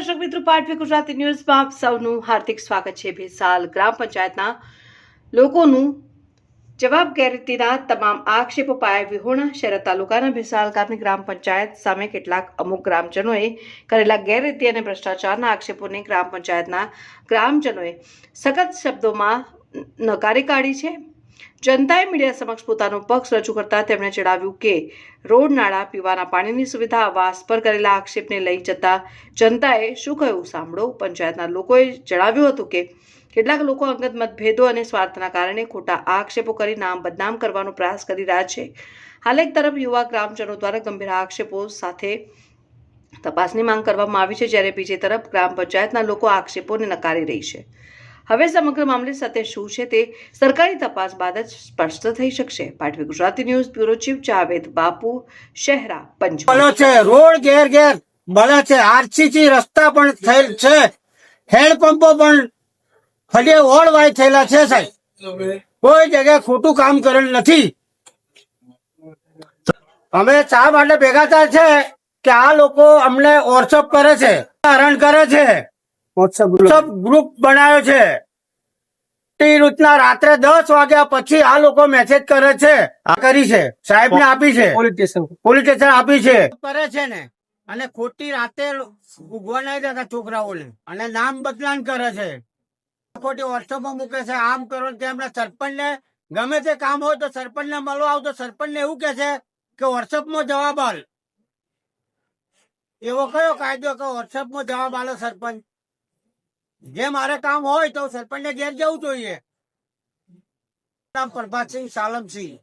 દર્શક મિત્રો, પાટવી ગુજરાતી ન્યૂઝમાં આપ સૌનું હાર્દિક સ્વાગત છે। ભેસાલ ગ્રામ પંચાયતના લોકોનું જવાબ ગેરરીતિના તમામ આક્ષેપો પાયા વિહોણા। શહેરા તાલુકાના ભેસાલ ગામની ગ્રામ પંચાયત સામે કેટલાક અમુક ગ્રામજનોએ કરેલા ગેરરીતિ અને ભ્રષ્ટાચારના આક્ષેપોને ગ્રામ પંચાયતના ગ્રામજનોએ સખત શબ્દોમાં નકારી કાઢી છે। જનતાએ મીડિયા સમક્ષ પોતાનો પક્ષ રજૂ કરતા તેમણે જણાવ્યું કે રોડ, નાળા, પીવાના પાણીની સુવિધા, આવાસ પર કરેલા આક્ષેપને લઈ જતા જનતાએ શું કહ્યું સાંભળો। પંચાયતના લોકોએ જણાવ્યું હતું કે કેટલાક લોકો અંગત મતભેદો અને સ્વાર્થના કારણે ખોટા આક્ષેપો કરી નામ બદનામ કરવાનો પ્રયાસ કરી રહ્યા છે। હાલ એક તરફ યુવા ગ્રામજનો દ્વારા ગંભીર આક્ષેપો સાથે તપાસની માંગ કરવામાં આવી છે, જ્યારે બીજી તરફ ગ્રામ પંચાયતના લોકો આક્ષેપોને નકારી રહી છે। હવે સમગ્ર મામલે સત્ય શું છે તે સરકારી તપાસ બાદ જ સ્પષ્ટ થઈ શકશે। પાટવી Gujarati news bureau chief Javed Bapu, Shehera, Panchmahal. Road ઘેર ઘેર બને છે, આરસીસી રસ્તા પણ થયેલ છે, હેન્ડપંપો પણ ફળીએ ઓળવાય થયેલા છે સાહેબ। કોઈ જગ્યાએ ખોટું કામ કરેલ નથી। અમે શા માટે ભેગા થાય છે કે આ લોકો અમને વોટ્સઅપ કરે છે, હરણ કરે છે, વોટ્સઅપ ગ્રુપ બનાવ્યો છે। તે રીતના રાત્રે 10 વાગ્યા પછી આ લોકો મેસેજ કરે છે, આ કરી છે, સાહેબ ને આપી છે, પોલીસ સ્ટેશન આપી છે, કરે છે ને। અને ખોટી રાતે ઉગવા નહીં દેતા છોકરાઓને, અને નામ બદલાન કરે છે, ખોટી વોટ્સઅપમાં મૂકે છે, આમ કરો તેમ। સરપંચ ને ગમે તે કામ હોય તો સરપંચ ને મળવા આવ તો સરપંચ ને એવું કે છે કે વોટ્સઅપમાં જવાબ આલ। એવો કયો કાયદો કે વોટ્સઅપમાં જવાબ આલો સરપંચ? જે મારે કામ હોય તો સરપંચ ને ઘેર જવું જોઈએ। પ્રભાતસિંહ સાલમસિંહ।